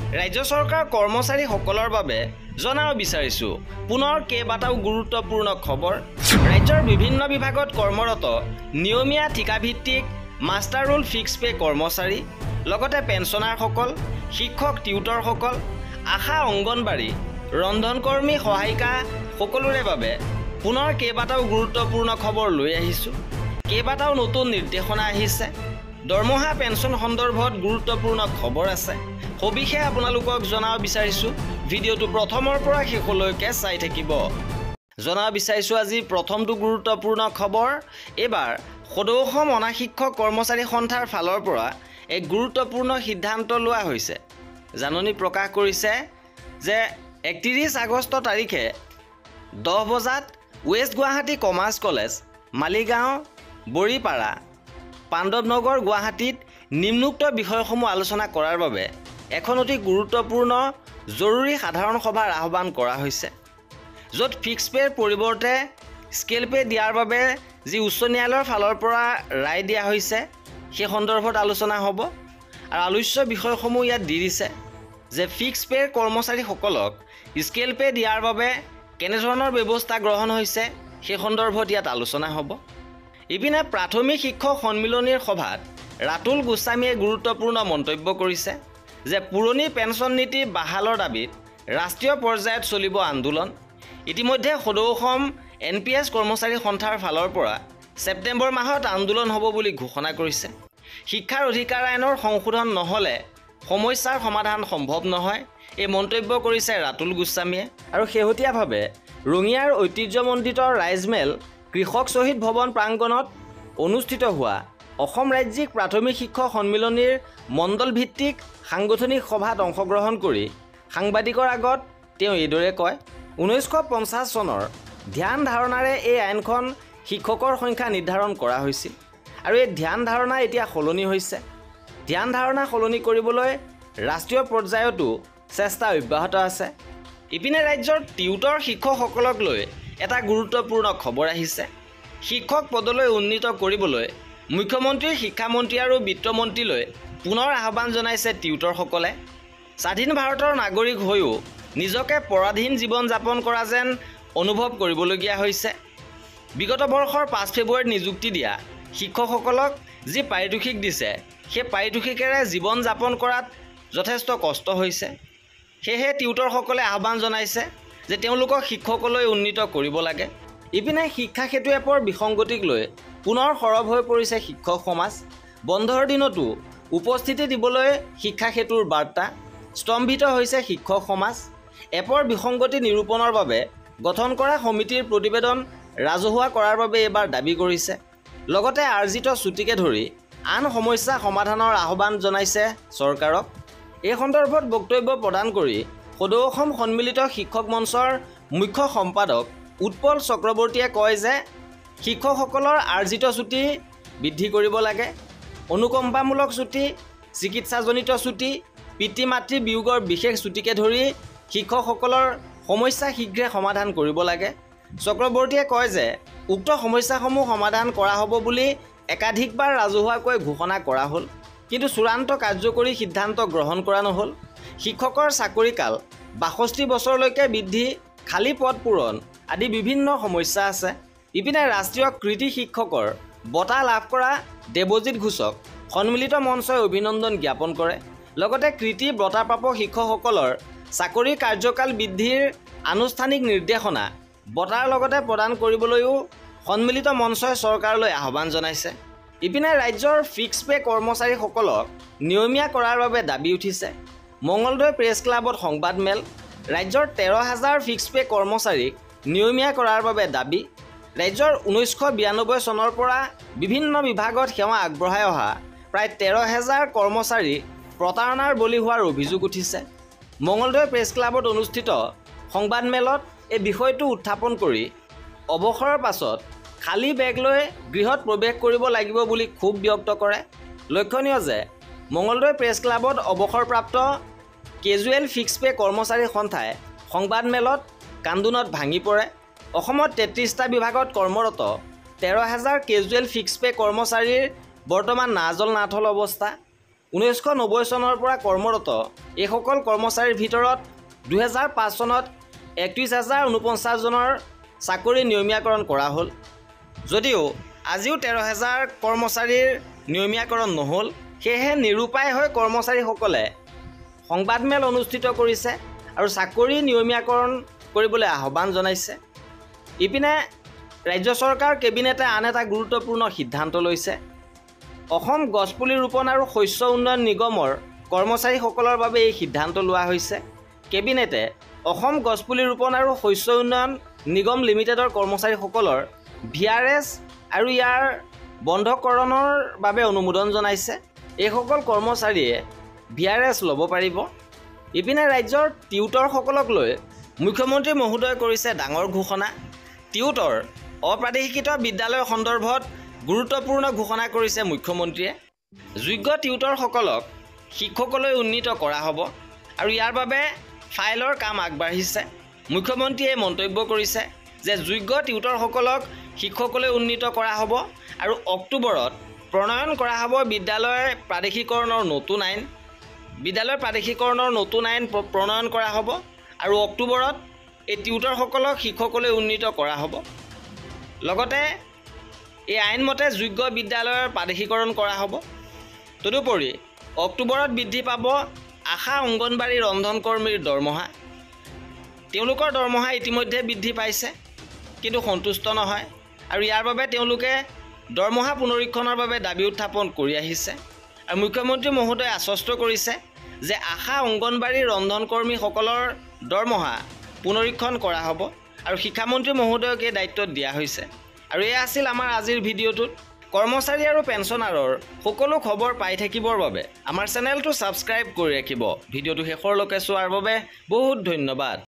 ৰাজ্য চৰকাৰ কৰ্মচাৰীসকলৰ বাবে জনাব বিচাৰিছোঁ পুনৰ কেইবাটাও গুৰুত্বপূৰ্ণ খবৰ। ৰাজ্যৰ বিভিন্ন বিভাগত কৰ্মৰত নিয়মীয়া ঠিকাভিত্তিক মাষ্টাৰ ৰোল ফিক্স পে কৰ্মচাৰী, লগতে পেঞ্চনাৰসকল, শিক্ষক টিউটৰসকল, আশা অংগনবাড়ী, ৰন্ধনকৰ্মী সহায়িকা সকলোৰে বাবে পুনৰ কেইবাটাও গুৰুত্বপূৰ্ণ খবৰ লৈ আহিছোঁ। কেইবাটাও নতুন নিৰ্দেশনা আহিছে। দৰমহা পেঞ্চন সন্দৰ্ভত গুৰুত্বপূৰ্ণ খবৰ আছে। সবিশেষ আপোনালোকক জনাব বিচাৰিছোঁ। ভিডিঅ'টো প্ৰথমৰ পৰা শেষলৈকে চাই থাকিব। জনাব বিচাৰিছোঁ আজি প্ৰথমটো গুৰুত্বপূৰ্ণ খবৰ। এইবাৰ সদৌ অসম অনা শিক্ষক কৰ্মচাৰী সন্থাৰ ফালৰ পৰা এক গুৰুত্বপূৰ্ণ সিদ্ধান্ত লোৱা হৈছে। জাননী প্ৰকাশ কৰিছে যে 31 আগষ্ট তাৰিখে 10 বজাত west Guwahati commerce college, Maligaon, Boripara, Pandavnagar, গুৱাহাটীত নিম্নোক্ত বিষয়সমূহ আলোচনা কৰাৰ বাবে এখন অতি গুৰুত্বপূৰ্ণ জৰুৰী সাধাৰণ সভাৰ আহ্বান কৰা হৈছে, য'ত ফিক্স পেৰ পৰিৱৰ্তে স্কেল পে দিয়াৰ বাবে যি উচ্চ ন্যায়ালয়ৰ ফালৰ পৰা ৰায় দিয়া হৈছে সেই সন্দৰ্ভত আলোচনা হ'ব। আৰু আলোচ্য বিষয়সমূহ ইয়াত দি দিছে যে ফিক্স পেৰ কৰ্মচাৰীসকলক স্কেল পে দিয়াৰ বাবে কেনেধৰণৰ ব্যৱস্থা গ্ৰহণ হৈছে সেই সন্দৰ্ভত ইয়াত আলোচনা হ'ব। ইপিনে প্ৰাথমিক শিক্ষক সন্মিলনীৰ সভাত ৰাতুল গোস্বামীয়ে গুৰুত্বপূৰ্ণ মন্তব্য কৰিছে যে পুৰণি পেঞ্চন নীতি বাহালৰ দাবীত ৰাষ্ট্ৰীয় পৰ্যায়ত চলিব আন্দোলন। ইতিমধ্যে সদৌ অসম NPS কৰ্মচাৰী সন্থাৰ ফালৰ পৰা ছেপ্টেম্বৰ মাহত আন্দোলন হ'ব বুলি ঘোষণা কৰিছে। শিক্ষাৰ অধিকাৰ আইনৰ সংশোধন নহ'লে সমস্যাৰ সমাধান সম্ভৱ নহয়, এই মন্তব্য কৰিছে ৰাতুল গোস্বামীয়ে। আৰু শেহতীয়াভাৱে ৰঙিয়াৰ ঐতিহ্যমণ্ডিত ৰাইজমেল কৃষক শ্বহীদ ভৱন প্ৰাংগণত অনুষ্ঠিত হোৱা অসম ৰাজ্যিক প্ৰাথমিক শিক্ষক সন্মিলনীৰ মণ্ডল ভিত্তিক সাংগঠনিক সভাত অংশগ্ৰহণ কৰি সাংবাদিকৰ আগত তেওঁ এইদৰে কয়, 1950 চনৰ ধ্যান ধাৰণাৰে এই আইনখন শিক্ষকৰ সংখ্যা নিৰ্ধাৰণ কৰা হৈছিল আৰু এই ধ্যান ধাৰণা এতিয়া সলনি হৈছে। ধ্যান ধাৰণা সলনি কৰিবলৈ ৰাষ্ট্ৰীয় পৰ্যায়তো চেষ্টা অব্যাহত আছে। ইপিনে ৰাজ্যৰ টিউটৰ শিক্ষকসকলক লৈ এটা গুৰুত্বপূৰ্ণ খবৰ আহিছে। শিক্ষক পদলৈ উন্নীত কৰিবলৈ মুখ্যমন্ত্ৰী, শিক্ষামন্ত্ৰী আৰু বিত্তমন্ত্ৰীলৈ পুনৰ আহ্বান জনাইছে টিউটৰসকলে। স্বাধীন ভাৰতৰ নাগৰিক হৈও নিজকে পৰাধীন জীৱন যাপন কৰা যেন অনুভৱ কৰিবলগীয়া হৈছে। বিগত বৰ্ষৰ 5 ফেব্ৰুৱাৰীত নিযুক্তি দিয়া শিক্ষকসকলক যি পাৰিতোষিক দিছে সেই পাৰিতোষিকেৰে জীৱন যাপন কৰাত যথেষ্ট কষ্ট হৈছে। সেয়েহে টিউটৰসকলে আহ্বান জনাইছে যে তেওঁলোকক শিক্ষকলৈ উন্নীত কৰিব লাগে। ইপিনে শিক্ষা সেতু এপৰ বিসংগতিক লৈ পুনৰ সৰব হৈ পৰিছে শিক্ষক সমাজ। বন্ধৰ দিনতো উপস্থিতি দিবলৈ শিক্ষা সেতুৰ বাৰ্তা। স্তম্ভিত হৈছে শিক্ষক সমাজ। এপৰ বিসংগতি নিৰূপণৰ বাবে গঠন কৰা সমিতিৰ প্ৰতিবেদন ৰাজহুৱা কৰাৰ বাবে এইবাৰ দাবী কৰিছে। লগতে আৰ্জিত ছুটিকে ধৰি আন সমস্যা সমাধানৰ আহ্বান জনাইছে চৰকাৰক। এই সন্দৰ্ভত বক্তব্য প্ৰদান কৰি সদৌ অসম সন্মিলিত শিক্ষক মঞ্চৰ মুখ্য সম্পাদক উৎপল চক্ৰৱৰ্তীয়ে কয় যে শিক্ষকসকলৰ আৰ্জিত ছুটি বৃদ্ধি কৰিব লাগে। অনুকম্পামূলক ছুটি, চিকিৎসাজনিত ছুটি, পিতৃ মাতৃ বিয়োগৰ বিশেষ ছুটিকে ধৰি শিক্ষকসকলৰ সমস্যা শীঘ্ৰে সমাধান কৰিব লাগে। চক্ৰৱৰ্তীয়ে কয় যে উক্ত সমস্যাসমূহ সমাধান কৰা হ'ব বুলি একাধিকবাৰ ৰাজহুৱাকৈ ঘোষণা কৰা হ'ল, কিন্তু চূড়ান্ত কাৰ্যকৰী সিদ্ধান্ত গ্ৰহণ কৰা নহ'ল। শিক্ষকৰ চাকৰিকাল 62 বছৰলৈকে বৃদ্ধি, খালী পদ পূৰণ আদি বিভিন্ন সমস্যা আছে। ইপিনে ৰাষ্ট্ৰীয় কৃতি শিক্ষকৰ বঁটা লাভ কৰা দেৱজিৎ ঘোষক সন্মিলিত মঞ্চই অভিনন্দন জ্ঞাপন কৰে। লগতে কৃতি বঁটাপ্ৰাপক শিক্ষকসকলৰ চাকৰি কাৰ্যকাল বৃদ্ধিৰ আনুষ্ঠানিক নিৰ্দেশনা বঁটাৰ লগতে প্ৰদান কৰিবলৈও সন্মিলিত মঞ্চই চৰকাৰলৈ আহ্বান জনাইছে। ইপিনে ৰাজ্যৰ ফিক্স পে কৰ্মচাৰীসকলক নিয়মীয়া কৰাৰ বাবে দাবী উঠিছে। মঙলদৈ প্ৰেছ ক্লাবত সংবাদমেল। ৰাজ্যৰ 13,000 ফিক্স পে কৰ্মচাৰীক নিয়মীয়া কৰাৰ বাবে দাবী। ৰাজ্যৰ 1992 চনৰ পৰা বিভিন্ন বিভাগত সেৱা আগবঢ়াই অহা প্ৰায় 13,000 কৰ্মচাৰী প্ৰতাৰণাৰ বলি হোৱাৰ অভিযোগ উঠিছে। মঙলদৈ প্ৰেছ ক্লাবত অনুষ্ঠিত সংবাদমেলত এই বিষয়টো উত্থাপন কৰি অৱসৰৰ পাছত খালী বেগ লৈ গৃহত প্ৰৱেশ কৰিব লাগিব বুলি ক্ষোভ ব্যক্ত কৰে। লক্ষণীয় যে মঙলদৈ প্ৰেছ ক্লাবত অৱসৰপ্ৰাপ্ত কেজুৱেল ফিক্স পে কৰ্মচাৰী সন্থাই সংবাদমেলত কান্দোনত ভাঙি পৰে। অসমত 33টা বিভাগত কৰ্মৰত 13,000 কেজুৱেল ফিক্স পে কৰ্মচাৰীৰ বৰ্তমান নাজল নাথল অৱস্থা। 1990 চনৰ পৰা কৰ্মৰত এইসকল কৰ্মচাৰীৰ ভিতৰত 2005 চনত 31,049 জনৰ চাকৰি নিয়মীয়াকৰণ কৰা হ'ল। যদিও আজিও 13,000 কৰ্মচাৰীৰ নিয়মীয়াকৰণ নহ'ল, সেয়েহে নিৰুপায় হৈ কৰ্মচাৰীসকলে সংবাদমেল অনুষ্ঠিত কৰিছে আৰু চাকৰি নিয়মীয়াকৰণ কৰিবলৈ আহ্বান জনাইছে। ইপিনে ৰাজ্য চৰকাৰ কেবিনেটে আন এটা গুৰুত্বপূৰ্ণ সিদ্ধান্ত লৈছে। অসম গছপুলি ৰোপণ আৰু শস্য উন্নয়ন নিগমৰ কৰ্মচাৰীসকলৰ বাবে এই সিদ্ধান্ত লোৱা হৈছে। কেবিনেটে অসম গছপুলি ৰোপণ আৰু শস্য উন্নয়ন নিগম লিমিটেডৰ কৰ্মচাৰীসকলৰ VRS আৰু ইয়াৰ বন্ধকৰণৰ বাবে অনুমোদন জনাইছে। এইসকল কৰ্মচাৰীয়ে VRS ল'ব পাৰিব। ইপিনে ৰাজ্যৰ টিউটৰসকলক লৈ মুখ্যমন্ত্ৰী মহোদয়ে কৰিছে ডাঙৰ ঘোষণা। টিউটৰ অপ্ৰাদেশিকৃত বিদ্যালয় সন্দৰ্ভত গুৰুত্বপূৰ্ণ ঘোষণা কৰিছে মুখ্যমন্ত্ৰীয়ে। যোগ্য টিউটৰসকলক শিক্ষকলৈ উন্নীত কৰা হ'ব আৰু ইয়াৰ বাবে ফাইলৰ কাম আগবাঢ়িছে। মুখ্যমন্ত্ৰীয়ে মন্তব্য কৰিছে যে যোগ্য টিউটৰসকলক শিক্ষকলৈ উন্নীত কৰা হ'ব আৰু অক্টোবৰত প্ৰণয়ন কৰা হ'ব বিদ্যালয় প্ৰাদেশিকৰণৰ নতুন আইন। বিদ্যালয় প্ৰাদেশিকৰণৰ নতুন আইন প্ৰণয়ন কৰা হ'ব আৰু অক্টোবৰত এই টিউটৰসকলক শিক্ষকলৈ উন্নীত কৰা হ'ব। লগতে এই আইনমতে যোগ্য বিদ্যালয়ৰ প্ৰাদেশিকৰণ কৰা হ'ব। তদুপৰি অক্টোবৰত বৃদ্ধি পাব আশা অংগনবাড়ী ৰন্ধনকৰ্মীৰ দৰমহা। তেওঁলোকৰ দৰমহা ইতিমধ্যে বৃদ্ধি পাইছে, কিন্তু সন্তুষ্ট নহয় আৰু ইয়াৰ বাবে তেওঁলোকে দৰমহা পুনৰীক্ষণৰ বাবে দাবী উত্থাপন কৰি আহিছে। আৰু মুখ্যমন্ত্ৰী মহোদয়ে আশ্বস্ত কৰিছে যে আশা অংগনবাড়ী ৰন্ধনকৰ্মীসকলৰ দৰমহা পুনৰীক্ষণ কৰা হ'ব আৰু শিক্ষামন্ত্ৰী মহোদয়ক এই দায়িত্ব দিয়া হৈছে। আৰু এয়া আছিল আমাৰ আজিৰ ভিডিঅ'টোত। কৰ্মচাৰী আৰু পেঞ্চনাৰৰ সকলো খবৰ পাই থাকিবৰ বাবে আমাৰ চেনেলটো ছাবস্ক্ৰাইব কৰি ৰাখিব। ভিডিঅ'টো শেষৰলৈকে চোৱাৰ বাবে বহুত ধন্যবাদ।